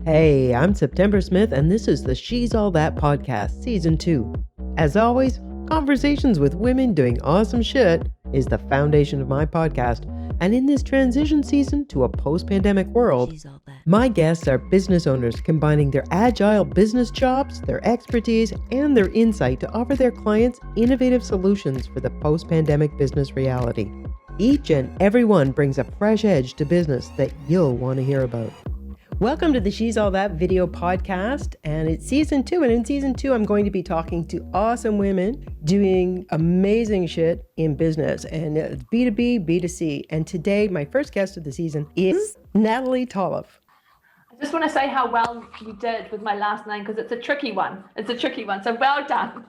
Hey, I'm September Smith, and this is the She's All That podcast, Season 2. As always, conversations with women doing awesome shit is the foundation of my podcast. And in this transition season to a post-pandemic world, my guests are business owners combining their agile business chops, their expertise, and their insight to offer their clients innovative solutions for the post-pandemic business reality. Each and every one brings a fresh edge to business that you'll want to hear about. Welcome to the She's All That video podcast, and it's season 2. And in season 2, I'm going to be talking to awesome women doing amazing shit in business, and it's B2B, B2C. And today, my first guest of the season is Natalie Tolhopf. I just want to say how well you did with my last name because it's a tricky one. So well done.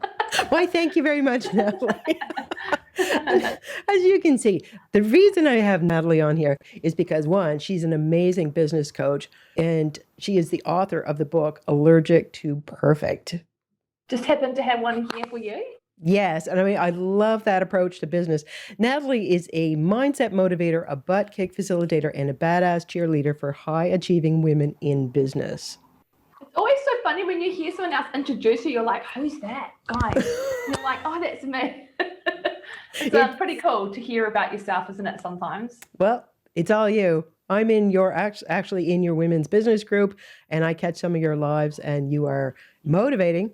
Why, thank you very much, Natalie. As you can see, the reason I have Natalie on here is because, one, she's an amazing business coach, and she is the author of the book Allergic to Perfect. Just happened to have one here for you. Yes, and I love that approach to business. Natalie is a mindset motivator, a butt kick facilitator, and a badass cheerleader for high-achieving women in business. It's always so funny when you hear someone else introduce you, you're like, who's that guy? And you're like, oh, that's me. It's pretty cool to hear about yourself, isn't it, sometimes? Well, it's all you. I'm in your actually in your women's business group, and I catch some of your lives, and you are motivating.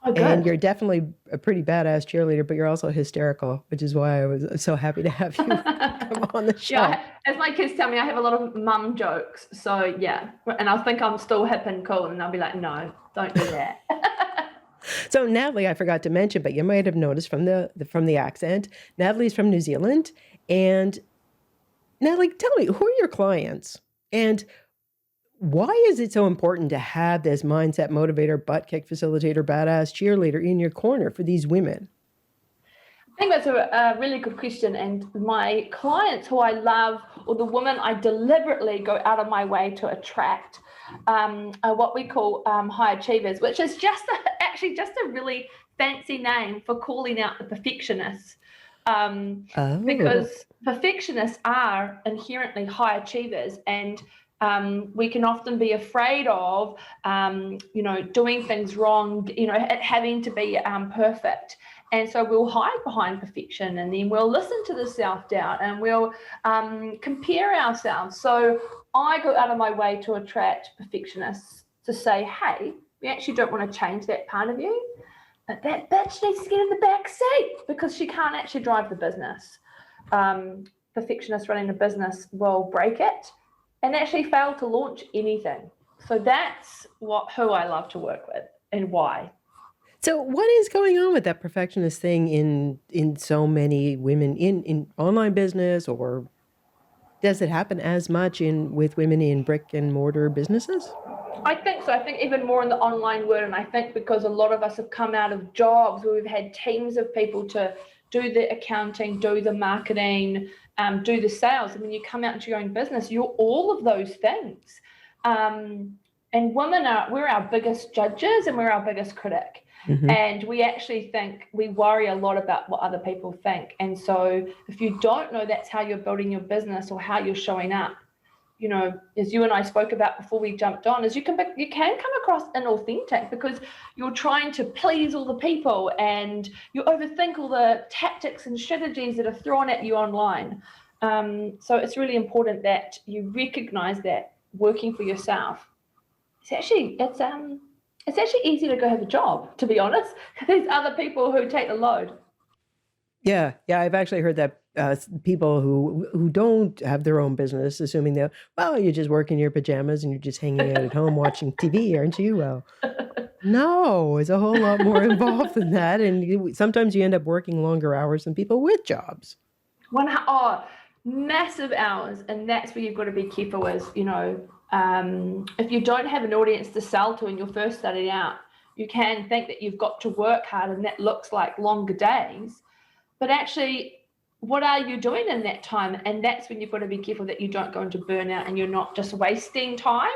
Oh, good. And you're definitely a pretty badass cheerleader, but you're also hysterical, which is why I was so happy to have you come on the show. Yeah, as my kids tell me, I have a lot of mum jokes. So yeah, and I'll think I'm still hip and cool, and I'll be like, no, don't do that. So Natalie, I forgot to mention, but you might have noticed from the accent, Natalie's from New Zealand. And Natalie, tell me, who are your clients? And why is it so important to have this mindset motivator, butt kick facilitator, badass cheerleader in your corner for these women? I think that's a really good question. And my clients who I love, or the women I deliberately go out of my way to attract, are what we call high achievers, which is just a really fancy name for calling out the perfectionists. Because perfectionists are inherently high achievers, and we can often be afraid of, doing things wrong, it having to be perfect. And so we'll hide behind perfection, and then we'll listen to the self-doubt, and we'll compare ourselves. So I go out of my way to attract perfectionists to say, hey, we actually don't want to change that part of you, but that bitch needs to get in the back seat because she can't actually drive the business. Perfectionists running a business will break it and actually fail to launch anything. So that's who I love to work with and why. So what is going on with that perfectionist thing in so many women in online business, or does it happen as much with women in brick and mortar businesses? I think so. I think even more in the online world, and I think because a lot of us have come out of jobs where we've had teams of people to do the accounting, do the marketing, do the sales. And when you come out into your own business, you're all of those things. And women we're our biggest judges and we're our biggest critic. Mm-hmm. And we actually we worry a lot about what other people think. And so if you don't know that's how you're building your business or how you're showing up, as you and I spoke about before we jumped on, is you can come across inauthentic because you're trying to please all the people and you overthink all the tactics and strategies that are thrown at you online. So it's really important that you recognize that working for yourself, it's actually easy to go have a job, to be honest. There's other people who take the load. Yeah, I've actually heard that people who don't have their own business, assuming that, well, you just work in your pajamas and you're just hanging out at home watching TV, aren't you? Well, no, it's a whole lot more involved than that. And sometimes you end up working longer hours than people with jobs. Massive hours. And that's where you've got to be careful is, if you don't have an audience to sell to and you're first starting out, you can think that you've got to work hard and that looks like longer days. But actually, what are you doing in that time? And that's when you've got to be careful that you don't go into burnout and you're not just wasting time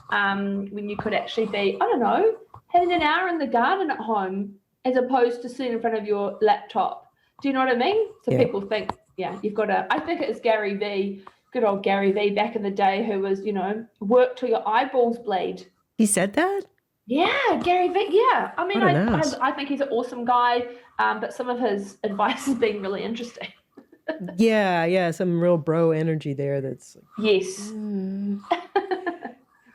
when you could actually be, having an hour in the garden at home as opposed to sitting in front of your laptop. Do you know what I mean? So yeah. People think, you've got to, I think it's Gary Vee good old Gary Vee back in the day, who was, work till your eyeballs bleed. He said that? Yeah, Gary Vee. Yeah. I mean, What an ass. I think he's an awesome guy, but some of his advice has been really interesting. Yeah, some real bro energy there that's like, Yes.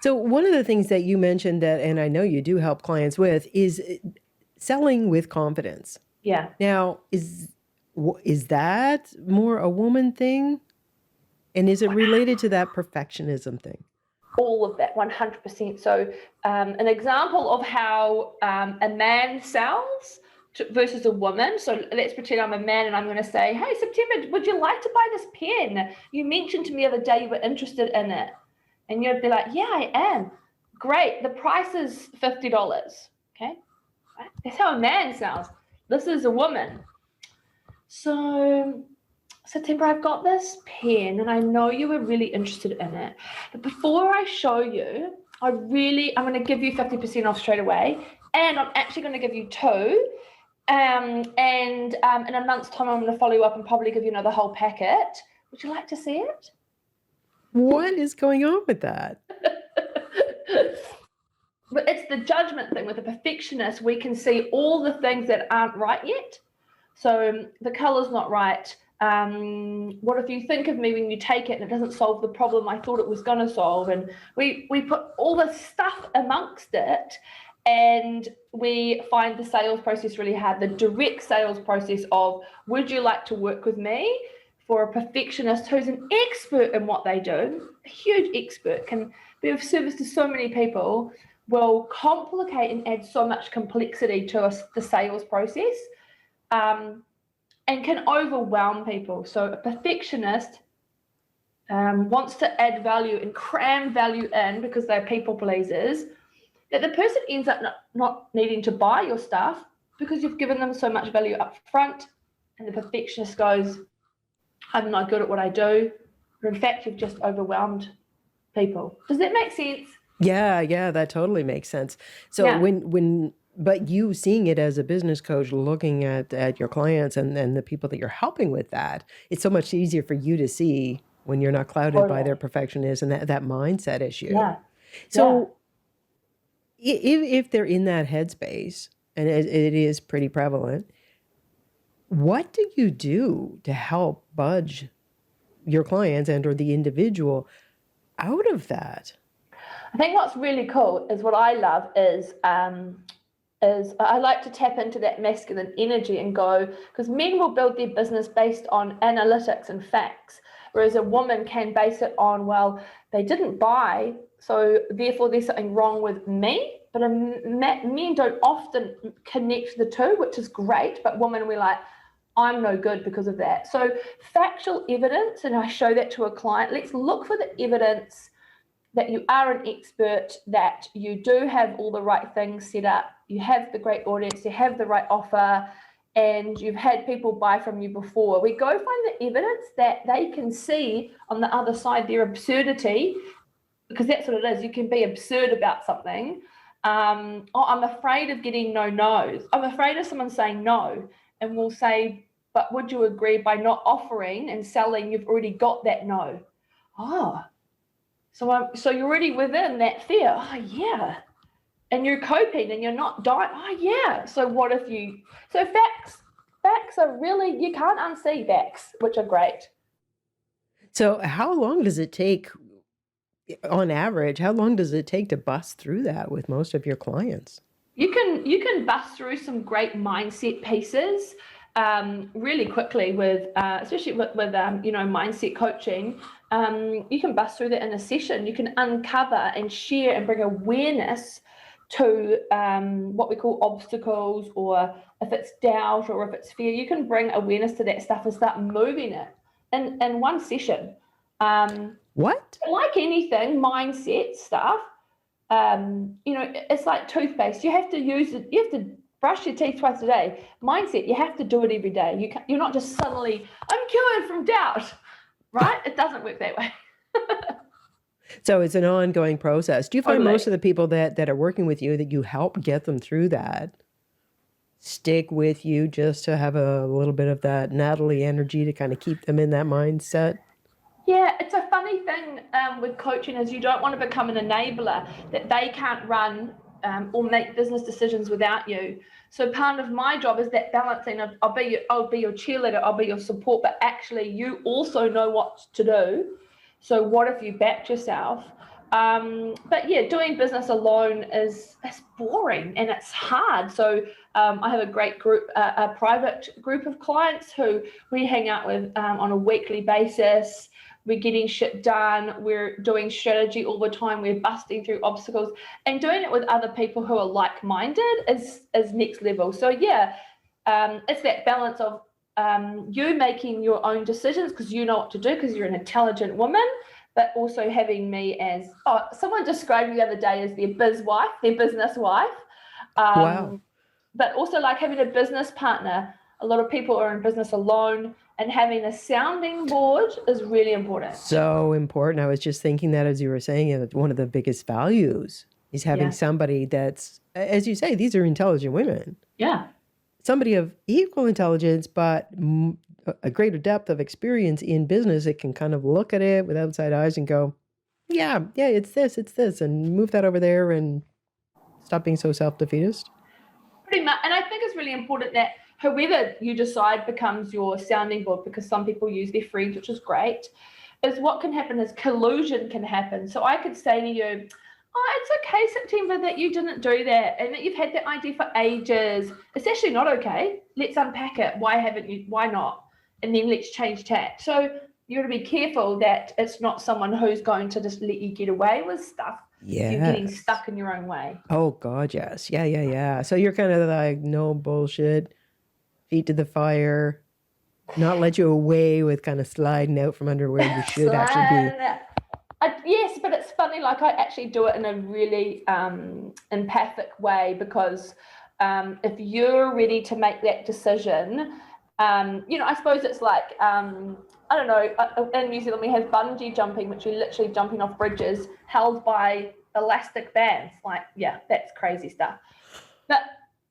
So one of the things that you mentioned that, and I know you do help clients with, is selling with confidence. Yeah. Now, is that more a woman thing? And is it related to that perfectionism thing? All of that, 100%. So an example of how a man sells versus a woman. So let's pretend I'm a man and I'm going to say, hey, September, would you like to buy this pen? You mentioned to me the other day you were interested in it. And you'd be like, yeah, I am. Great. The price is $50. Okay. Right? That's how a man sounds. This is a woman. So, September, I've got this pen and I know you were really interested in it. But before I show you, I'm going to give you 50% off straight away. And I'm actually going to give you two. And in a month's time, I'm going to follow you up and probably give you another whole packet. Would you like to see it? What is going on with that? But it's the judgment thing. With a perfectionist, we can see all the things that aren't right yet. So the color's not right. What if you think of me when you take it and it doesn't solve the problem I thought it was going to solve? And we put all this stuff amongst it, and we find the sales process really hard. The direct sales process of, would you like to work with me? For a perfectionist who's an expert in what they do, a huge expert, can be of service to so many people, will complicate and add so much complexity to the sales process, and can overwhelm people. So a perfectionist wants to add value and cram value in because they're people pleasers, that the person ends up not needing to buy your stuff because you've given them so much value up front, and the perfectionist goes, I'm not good at what I do. Or in fact, you've just overwhelmed people. Does that make sense? Yeah, that totally makes sense. So Yeah. but you seeing it as a business coach, looking at your clients and the people that you're helping with that, it's so much easier for you to see when you're not clouded by their perfectionism and that mindset issue. Yeah. So if they're in that headspace, and it is pretty prevalent, what do you do to help budge your clients and or the individual out of that? I think what's really cool is what I love is I like to tap into that masculine energy and go, because men will build their business based on analytics and facts, whereas a woman can base it on, well, they didn't buy, so therefore there's something wrong with me. But men don't often connect the two, which is great, but women, we're like, I'm no good because of that. So factual evidence, and I show that to a client, let's look for the evidence that you are an expert, that you do have all the right things set up, you have the great audience, you have the right offer, and you've had people buy from you before. We go find the evidence that they can see on the other side their absurdity, because that's what it is. You can be absurd about something. I'm afraid of getting no's. I'm afraid of someone saying no. And we'll say, but would you agree by not offering and selling, you've already got that no? Oh, so you're already within that fear. Oh, yeah. And you're coping and you're not dying. Oh, yeah. So what if so facts are really, you can't unsee facts, which are great. So how long does it take, on average, how long does it take to bust through that with most of your clients? You can bust through some great mindset pieces really quickly with, especially with mindset coaching. You can bust through that in a session. You can uncover and share and bring awareness to what we call obstacles, or if it's doubt or if it's fear, you can bring awareness to that stuff and start moving it in one session. What? Like anything, mindset stuff. It's like toothpaste. You have to use it. You have to brush your teeth twice a day. Mindset, you have to do it every day. You're not just suddenly, I'm cured from doubt, right? It doesn't work that way. So it's an ongoing process. Do you find most of the people that are working with you, that you help get them through that, stick with you just to have a little bit of that Natalie energy to kind of keep them in that mindset? Yeah, it's a funny thing with coaching is you don't want to become an enabler, that they can't run or make business decisions without you. So part of my job is that balancing of I'll be your cheerleader, I'll be your support, but actually you also know what to do. So what if you backed yourself? But yeah, doing business alone is boring and it's hard. So I have a great group, a private group of clients who we hang out with on a weekly basis. We're getting shit done. We're doing strategy all the time. We're busting through obstacles, and doing it with other people who are like-minded is next level. So yeah, it's that balance of you making your own decisions because you know what to do because you're an intelligent woman, but also having me as someone described me the other day as their business wife. Wow. But also like having a business partner. A lot of people are in business alone, and having a sounding board is really important. So important. I was just thinking that as you were saying it, one of the biggest values is having somebody that's, as you say, these are intelligent women. Yeah. Somebody of equal intelligence, but a greater depth of experience in business that can kind of look at it with outside eyes and go, yeah, it's this, and move that over there and stop being so self-defeatist. Pretty much. And I think it's really important that whoever you decide becomes your sounding board, because some people use their friends, which is great, is what can happen is collusion can happen. So I could say to you, oh, it's okay, September, that you didn't do that and that you've had that idea for ages. It's actually not okay. Let's unpack it. Why haven't you? Why not? And then let's change tack. So you got to be careful that it's not someone who's going to just let you get away with stuff. Yeah. You're getting stuck in your own way. Oh, God, yes. Yeah. So you're kind of like, no bullshit, feet to the fire, not let you away with kind of sliding out from under where you should actually be. Yes, but it's funny, like I actually do it in a really empathic way, because if you're ready to make that decision, I suppose it's like, I don't know, in New Zealand we have bungee jumping, which you're literally jumping off bridges held by elastic bands. Like, yeah, that's crazy stuff. But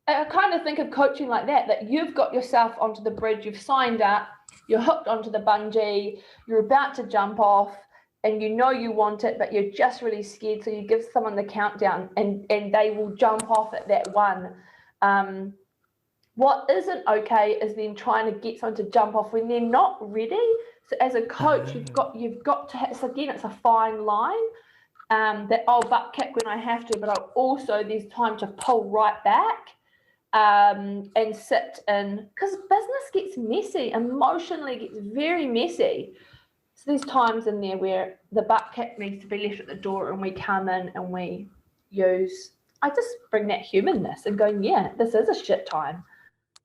I kind of think of coaching like that you've got yourself onto the bridge, you've signed up, you're hooked onto the bungee, you're about to jump off, and you know you want it, but you're just really scared. So you give someone the countdown and they will jump off at that one. What isn't okay is then trying to get someone to jump off when they're not ready. So as a coach, you've got to, it's a fine line that I'll butt kick when I have to, but I'll also, there's time to pull right back and sit in, because business gets messy, emotionally gets very messy. So there's times in there where the butt kick needs to be left at the door and we come in and we I just bring that humanness and going, yeah, this is a shit time,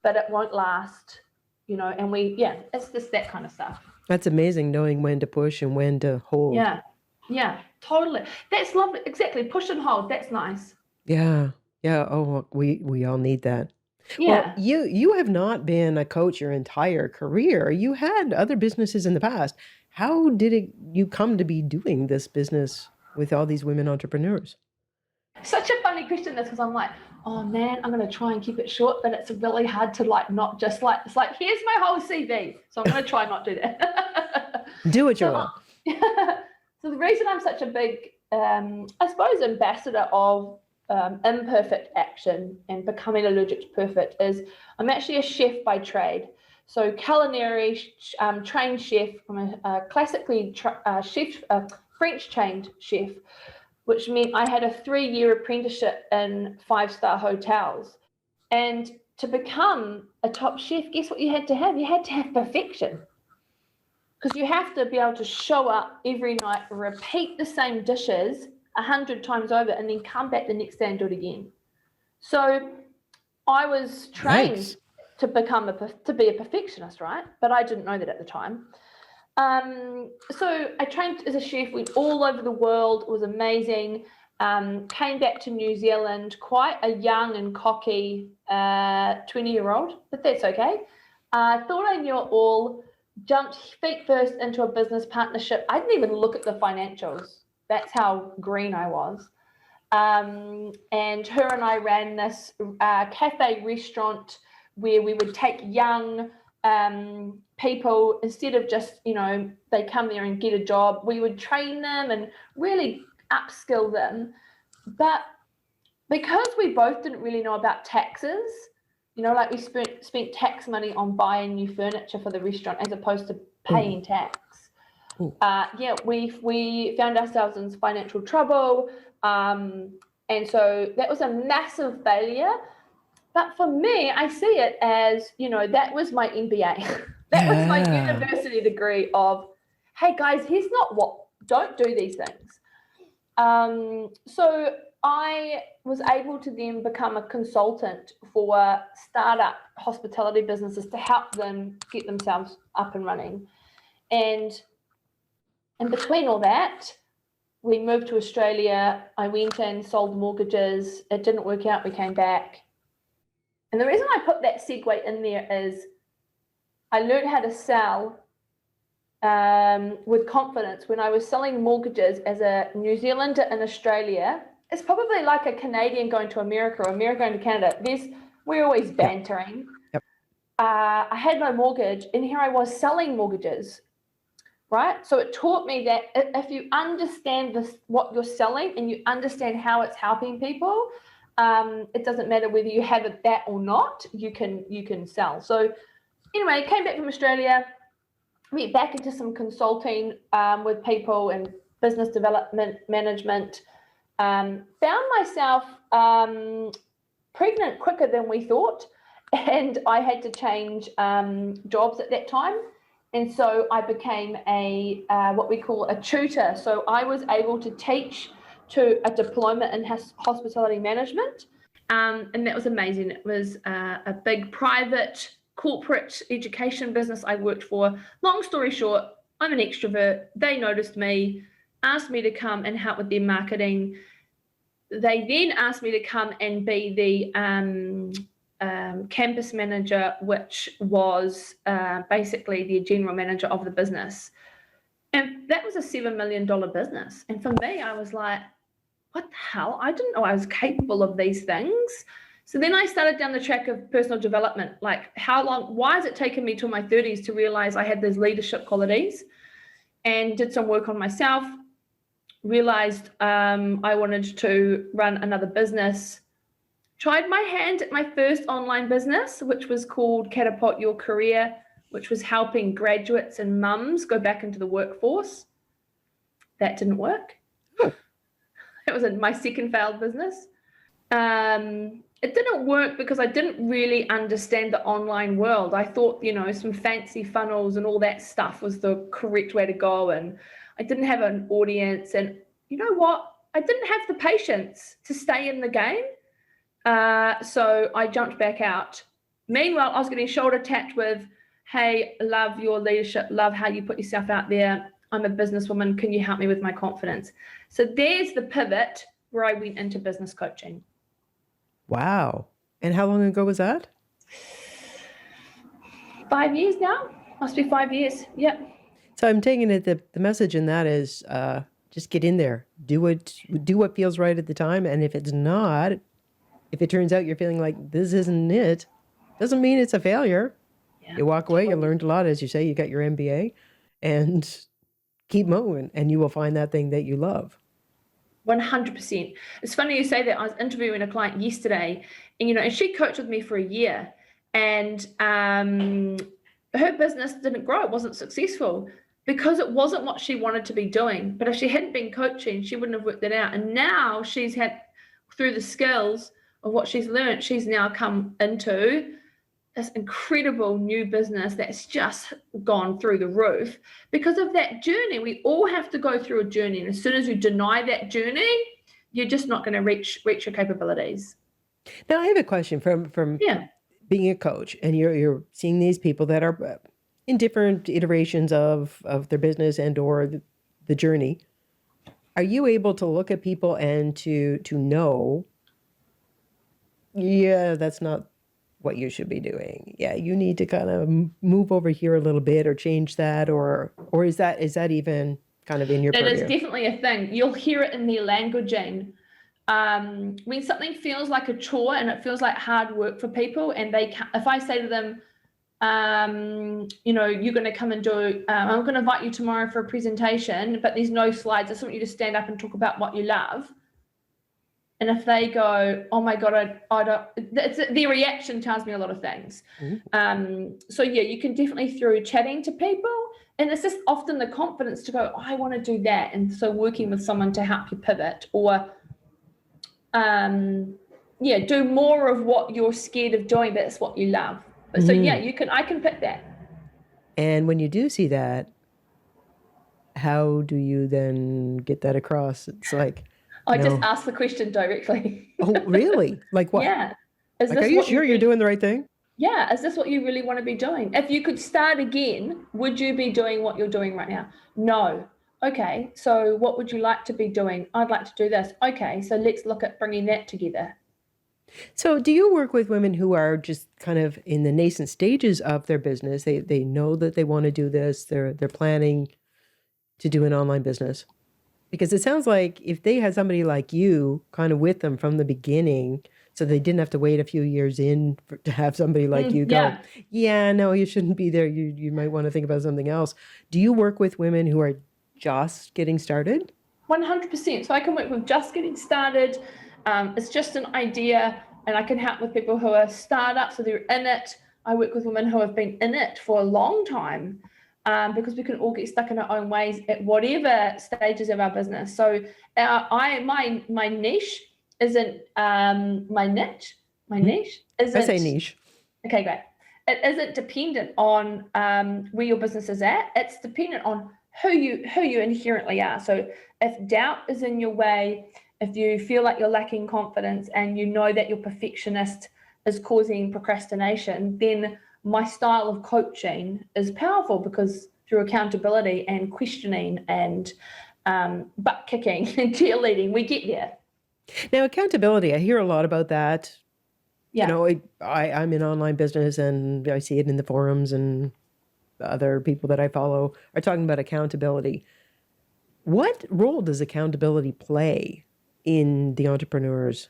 but it won't last, and it's just that kind of stuff. That's amazing, knowing when to push and when to hold. Yeah, totally. That's lovely. Exactly. Push and hold. That's nice. Yeah. Oh, we all need that. Yeah. Well, you have not been a coach your entire career. You had other businesses in the past. How did you come to be doing this business with all these women entrepreneurs? Such a funny question, this, because I'm like, oh man, I'm going to try and keep it short, but it's really hard to not just it's like, here's my whole CV. So I'm going to try and not do that. Do what you want. So the reason I'm such a big, I suppose, ambassador of imperfect action and becoming allergic to perfect is I'm actually a chef by trade. So culinary trained chef. I'm a classically French trained chef, which meant I had a 3-year apprenticeship in 5-star hotels. And to become a top chef, guess what you had to have? You had to have perfection. Because you have to be able to show up every night, repeat the same dishes 100 times over, and then come back the next day and do it again. So I was trained to be a perfectionist, right? But I didn't know that at the time. So I trained as a chef, went all over the world. It was amazing. Came back to New Zealand, quite a young and cocky 20-year-old, but that's okay. Thought I knew it all. Jumped feet first into a business partnership. I didn't even look at the financials. That's how green I was. And her and I ran this cafe restaurant where we would take young people, instead of just, they come there and get a job, we would train them and really upskill them. But because we both didn't really know about taxes, like we spent tax money on buying new furniture for the restaurant as opposed to paying tax. We found ourselves in financial trouble. And so that was a massive failure. But for me, I see it as, that was my MBA. That was my university degree of, hey guys, here's not don't do these things. So I was able to then become a consultant for startup hospitality businesses to help them get themselves up and running. And between all that, we moved to Australia. I went and sold mortgages. It didn't work out. We came back. And the reason I put that segue in there is I learned how to sell with confidence when I was selling mortgages as a New Zealander in Australia. It's probably like a Canadian going to America or America going to Canada. We're always bantering. Yep. I had no mortgage, and here I was selling mortgages, right? So it taught me that if you understand what you're selling and you understand how it's helping people, it doesn't matter whether you have that or not, you can sell. So anyway, came back from Australia, went back into some consulting with people and business development management. Found myself pregnant quicker than we thought, and I had to change jobs at that time. And so I became what we call a tutor. So I was able to teach to a diploma in hospitality management. And that was amazing. It was a big private corporate education business I worked for. Long story short, I'm an extrovert. They noticed me, asked me to come and help with their marketing. They then asked me to come and be the campus manager, which was basically the general manager of the business. And that was a $7 million business. And for me, I was like, what the hell? I didn't know I was capable of these things. So then I started down the track of personal development. Like, why has it taken me till my 30s to realize I had these leadership qualities? And did some work on myself, realized I wanted to run another business. Tried my hand at my first online business, which was called Catapult Your Career, which was helping graduates and mums go back into the workforce. That didn't work. It was my second failed business. It didn't work because I didn't really understand the online world. I thought, some fancy funnels and all that stuff was the correct way to go. And I didn't have an audience. And you know what? I didn't have the patience to stay in the game. So I jumped back out. Meanwhile, I was getting shoulder tapped with, hey, love your leadership, love how you put yourself out there. I'm a businesswoman. Can you help me with my confidence? So there's the pivot where I went into business coaching. Wow. And how long ago was that? 5 years now. Must be 5 years. Yep. So I'm taking it that the message in that is just get in there. Do what feels right at the time. And if it's not, if it turns out you're feeling like this isn't it, doesn't mean it's a failure. Yeah, you walk away, you learned a lot, as you say, you got your MBA, and keep moving, and you will find that thing that you love. 100%. It's funny you say that. I was interviewing a client yesterday, and and she coached with me for a year, and her business didn't grow. It wasn't successful because it wasn't what she wanted to be doing. But if she hadn't been coaching, she wouldn't have worked it out. And now she's had, through the skills of what she's learned, she's now come into this incredible new business that's just gone through the roof because of that journey. We all have to go through a journey. And as soon as you deny that journey, you're just not going to reach your capabilities. Now, I have a question from being a coach, and you're seeing these people that are in different iterations of their business and or the journey. Are you able to look at people and to know, yeah, that's not what you should be doing. Yeah, you need to kind of move over here a little bit or change that, or is that even kind of in your purview? It is definitely a thing. You'll hear it in their languaging. When something feels like a chore and it feels like hard work for people, and if I say to them, you're going to come and do, I'm going to invite you tomorrow for a presentation, but there's no slides. I just want you to stand up and talk about what you love. And if they go, oh my God, I don't, their reaction tells me a lot of things. So yeah, you can definitely through chatting to people, and it's just often the confidence to go, oh, I want to do that. And so working with someone to help you pivot, or do more of what you're scared of doing, but it's what you love. But so yeah, I can pick that. And when you do see that, how do you then get that across? It's like, I just ask the question directly. Oh, really? Like what? Yeah. Like, are you sure you're doing the right thing? Yeah. Is this what you really want to be doing? If you could start again, would you be doing what you're doing right now? No. Okay. So what would you like to be doing? I'd like to do this. Okay. So let's look at bringing that together. So do you work with women who are just kind of in the nascent stages of their business? They know that they want to do this. They're planning to do an online business. Because it sounds like if they had somebody like you kind of with them from the beginning, so they didn't have to wait a few years to have somebody like you go, no, you shouldn't be there. You might want to think about something else. Do you work with women who are just getting started? 100%. So I can work with just getting started. It's just an idea, and I can help with people who are startups, so they're in it. I work with women who have been in it for a long time. Because we can all get stuck in our own ways at whatever stages of our business. So my niche isn't my niche. My niche isn't. I say niche. Okay, great. It isn't dependent on where your business is at. It's dependent on who you inherently are. So if doubt is in your way, if you feel like you're lacking confidence, and you know that your perfectionist is causing procrastination, then my style of coaching is powerful, because through accountability and questioning and butt kicking and cheerleading, we get there. Now, accountability, I hear a lot about that. Yeah. I'm in online business, and I see it in the forums, and other people that I follow are talking about accountability. What role does accountability play in the entrepreneurs,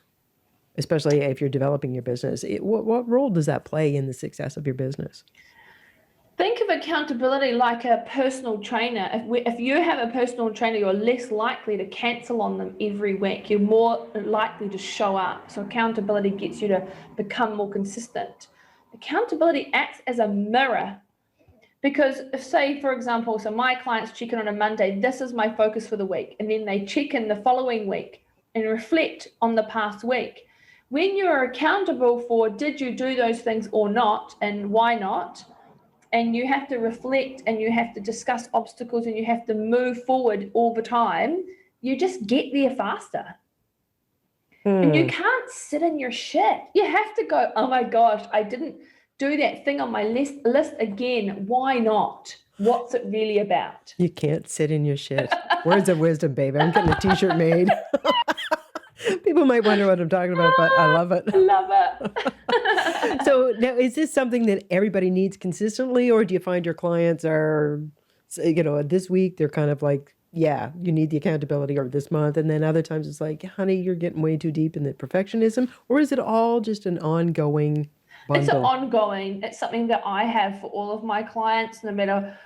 especially if you're developing your business? What role does that play in the success of your business? Think of accountability like a personal trainer. If you have a personal trainer, you're less likely to cancel on them every week. You're more likely to show up. So accountability gets you to become more consistent. Accountability acts as a mirror, because if, say, for example, so my clients check in on a Monday, this is my focus for the week, and then they check in the following week and reflect on the past week. When you're accountable for, did you do those things or not, and why not? And you have to reflect, and you have to discuss obstacles, and you have to move forward all the time, you just get there faster. And you can't sit in your shit. You have to go, oh my gosh, I didn't do that thing on my list again. Why not? What's it really about? You can't sit in your shit. Words of wisdom, baby. I'm getting a t-shirt made. People might wonder what I'm talking about, but I love it. I love it. So now, is this something that everybody needs consistently, or do you find your clients are, this week they're kind of like, yeah, you need the accountability, or this month, and then other times it's like, honey, you're getting way too deep in the perfectionism, or is it all just an ongoing bundle? It's ongoing. It's something that I have for all of my clients, no matter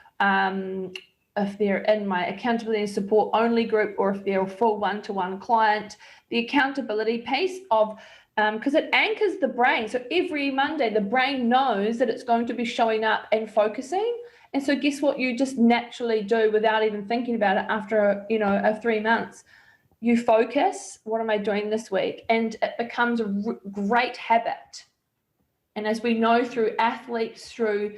if they're in my accountability and support only group, or if they're a full one-to-one client. The accountability piece of, because it anchors the brain. So every Monday, the brain knows that it's going to be showing up and focusing. And so guess what you just naturally do without even thinking about it after, 3 months? You focus, what am I doing this week? And it becomes a great habit. And as we know through athletes, through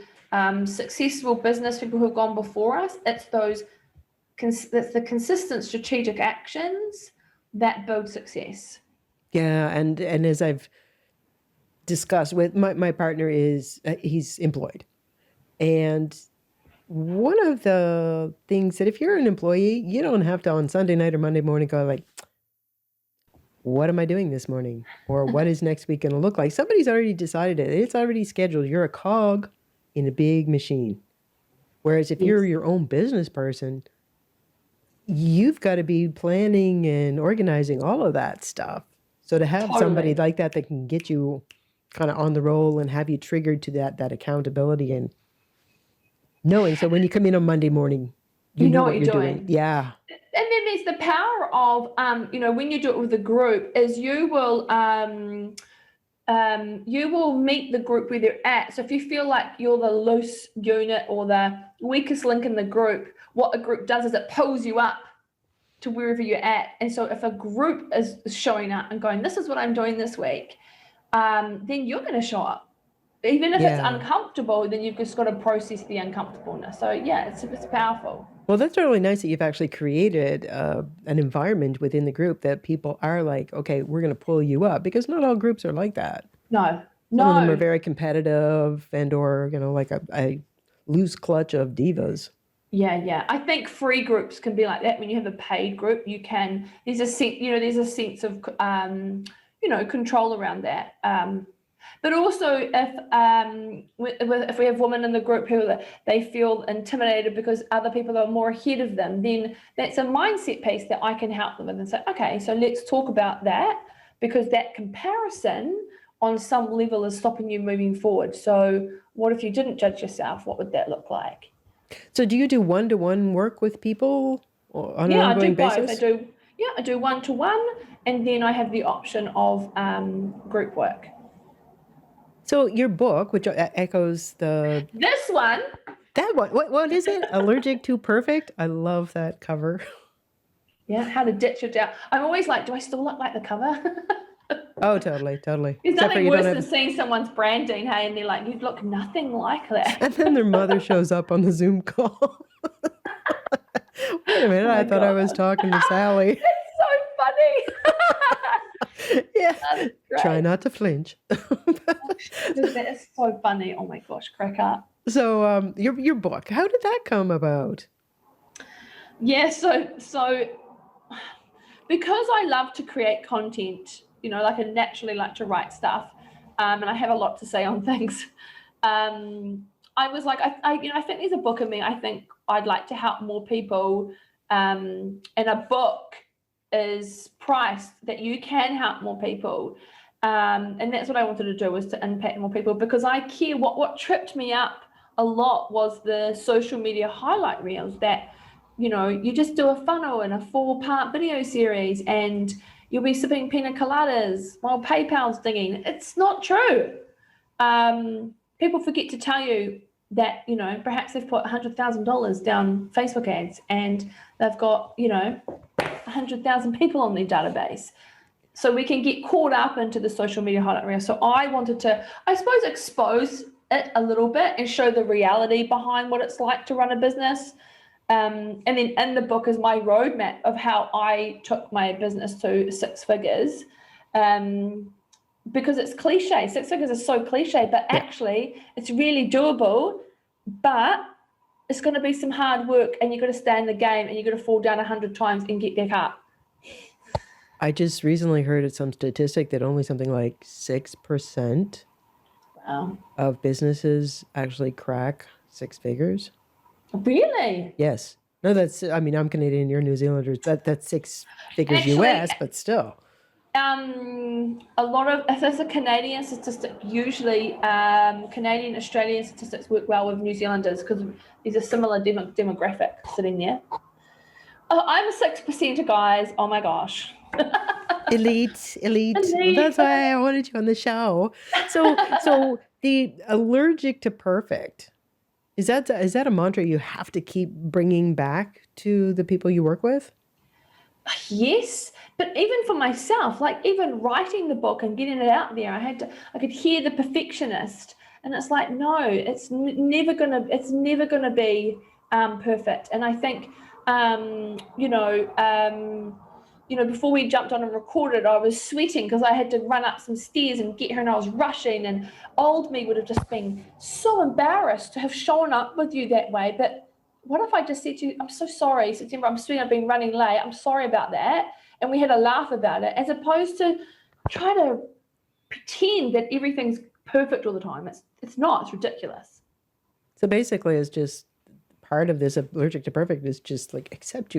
successful business people who've gone before us, it's the consistent strategic actions that build success. Yeah, and as I've discussed with my partner, he's employed, and one of the things that if you're an employee, you don't have to on Sunday night or Monday morning go like, what am I doing this morning, or what is next week going to look like? Somebody's already decided it. It's already scheduled. You're a cog in a big machine. Whereas if you're your own business person, you've got to be planning and organizing all of that stuff. So to have somebody like that can get you kind of on the roll and have you triggered to that accountability and knowing. So when you come in on Monday morning, you know what you're doing. Yeah. And then there's the power of, when you do it with a group, is you will meet the group where they're at. So if you feel like you're the loose unit or the weakest link in the group, what a group does is it pulls you up to wherever you're at. And so if a group is showing up and going, this is what I'm doing this week, then you're going to show up. Even if it's uncomfortable, then you've just got to process the uncomfortableness. So yeah, it's powerful. Well, that's really nice that you've actually created an environment within the group that people are like, okay, we're going to pull you up, because not all groups are like that. No. Some of them are very competitive and or, like a loose clutch of divas. Yeah. I think free groups can be like that. When you have a paid group, there's a sense of, control around that. But also if we have women in the group who they feel intimidated because other people are more ahead of them, then that's a mindset piece that I can help them with and say, okay, so let's talk about that, because that comparison on some level is stopping you moving forward. So what if you didn't judge yourself? What would that look like? So do you do one-to-one work with people on an ongoing basis? I do one-to-one, and then I have the option of group work. So your book, which echoes this one. That one. What is it? Allergic to Perfect? I love that cover. Yeah, how to ditch your doubt. I'm always like, do I still look like the cover? Oh, totally. There's nothing worse than seeing someone's branding, hey, and they're like, you look nothing like that. And then their mother shows up on the Zoom call. Wait a minute, I thought I was talking to Sally. It's so funny. Yeah. Try not to flinch. That's so funny. Oh my gosh, crack up. So your book, how did that come about? Yeah, so because I love to create content, like I naturally like to write stuff, and I have a lot to say on things. I was like, I think there's a book in me. I think I'd like to help more people, and a book is priced that you can help more people, and that's what I wanted to do, was to impact more people, because I care. What tripped me up a lot was the social media highlight reels that, you just do a funnel in a 4-part video series and you'll be sipping pina coladas while PayPal's dinging. It's not true. People forget to tell you that, perhaps they've put $100,000 down Facebook ads and they've got, 100,000 people on their database. So we can get caught up into the social media highlight reel. So I wanted to, I suppose, expose it a little bit and show the reality behind what it's like to run a business. And then in the book is my roadmap of how I took my business to 6 figures. Because it's cliche. 6 figures is so cliche, but actually it's really doable. But it's going to be some hard work, and you've got to stay in the game, and you've got to fall down 100 times and get back up. I just recently heard some statistic that only something like 6% of businesses actually crack 6 figures. Really? Yes. No, I'm Canadian, you're New Zealanders. That's 6 figures actually, US, but still. A lot of, if it's a Canadian statistic, usually Canadian, Australian statistics work well with New Zealanders because there's a similar demographic sitting there. Oh, I'm a 6%, guys. Oh my gosh. Elite. That's why I wanted you on the show. So the Allergic to Perfect, is that a mantra you have to keep bringing back to the people you work with? Yes, but even for myself, like even writing the book and getting it out there, I could hear the perfectionist, and it's like, no, it's never gonna be perfect. And I think, before we jumped on and recorded, I was sweating because I had to run up some stairs and get her, and I was rushing, and old me would have just been so embarrassed to have shown up with you that way. But what if I just said to you, I'm so sorry, September, I'm sweating, I've been running late, I'm sorry about that. And we had a laugh about it, as opposed to try to pretend that everything's perfect all the time. It's not, it's ridiculous. So basically it's just part of this Allergic to Perfect is just like accept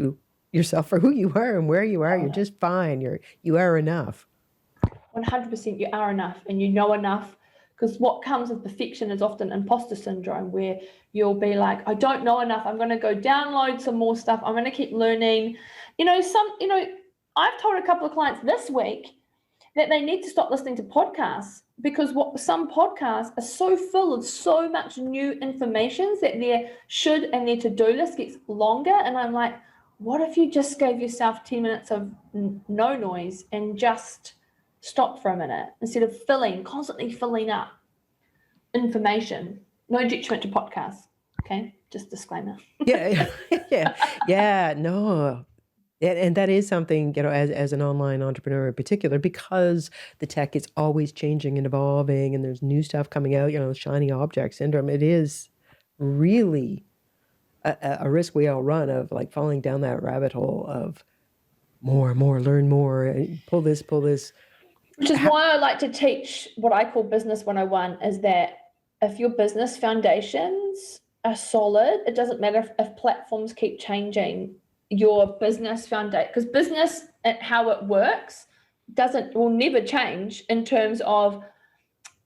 yourself for who you are and where you are. You're just fine. You are enough. 100% you are enough, and you know enough Because what comes with perfection is often imposter syndrome, where you'll be like, I don't know enough. I'm going to go download some more stuff. I'm going to keep learning. I've told a couple of clients this week that they need to stop listening to podcasts, because some podcasts are so full of so much new information that their should and their to-do list gets longer. And I'm like, what if you just gave yourself 10 minutes of no noise and just stop for a minute instead of constantly filling up information? No detriment to podcasts. Okay, just disclaimer. Yeah, no. And that is something, as an online entrepreneur in particular, because the tech is always changing and evolving and there's new stuff coming out, shiny object syndrome. It is really a risk we all run of like falling down that rabbit hole of more, learn more, pull this. Which is why I like to teach what I call Business 101, is that if your business foundations are solid, it doesn't matter if platforms keep changing. Your business foundation, because business and how it works will never change in terms of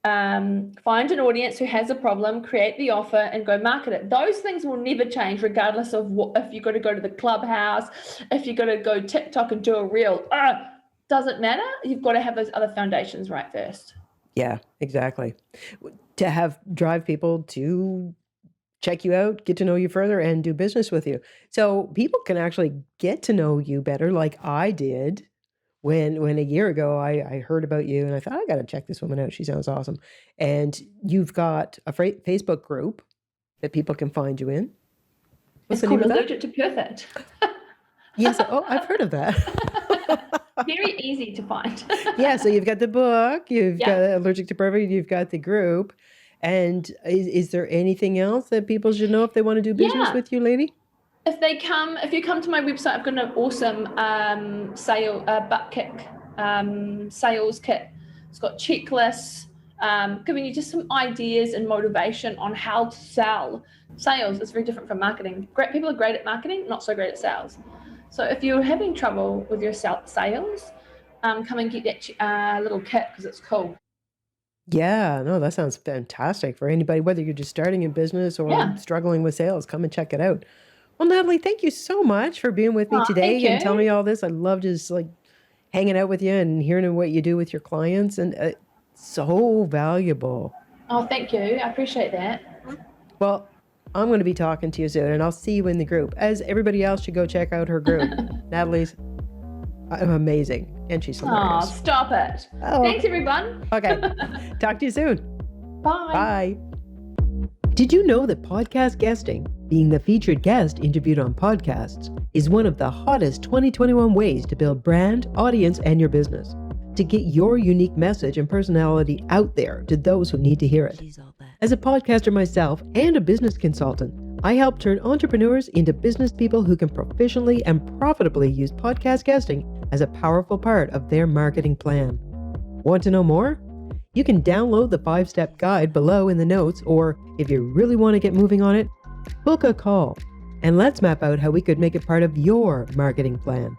find an audience who has a problem, create the offer, and go market it. Those things will never change, regardless of if you've got to go to the clubhouse, if you've got to go TikTok and do a reel. Doesn't matter. You've got to have those other foundations right first. Yeah, exactly. To drive people to check you out, get to know you further, and do business with you. So people can actually get to know you better, like I did when a year ago I heard about you and I thought, I got to check this woman out. She sounds awesome. And you've got a Facebook group that people can find you in. It's called Allergic to Perfect. Yes. Oh, I've heard of that. Very easy to find. Yeah. So you've got the book, you've got Allergic to Perfect, you've got the group. And is there anything else that people should know if they want to do business with you, lady? If you come to my website, I've got an awesome butt kick sales kit. It's got checklists, giving you just some ideas and motivation on how to sell. Sales is very different from marketing. Great people are great at marketing, not so great at sales. So if you're having trouble with your sales, come and get that little kit, because it's cool. Yeah, no, that sounds fantastic for anybody, whether you're just starting in business or struggling with sales. Come and check it out. Well, Natalie, thank you so much for being with me today and telling me all this. I love just like hanging out with you and hearing what you do with your clients, and so valuable. Oh, thank you. I appreciate that. Well, I'm going to be talking to you soon, and I'll see you in the group. As everybody else should go check out her group. Natalie's amazing, and she's hilarious. Oh, stop it. Oh. Thanks, everyone. Okay. Talk to you soon. Bye. Bye. Did you know that podcast guesting, being the featured guest interviewed on podcasts, is one of the hottest 2021 ways to build brand, audience, and your business? To get your unique message and personality out there to those who need to hear it. As a podcaster myself and a business consultant, I help turn entrepreneurs into business people who can proficiently and profitably use podcast guesting as a powerful part of their marketing plan. Want to know more? You can download the 5-step guide below in the notes, or if you really want to get moving on it, book a call and let's map out how we could make it part of your marketing plan.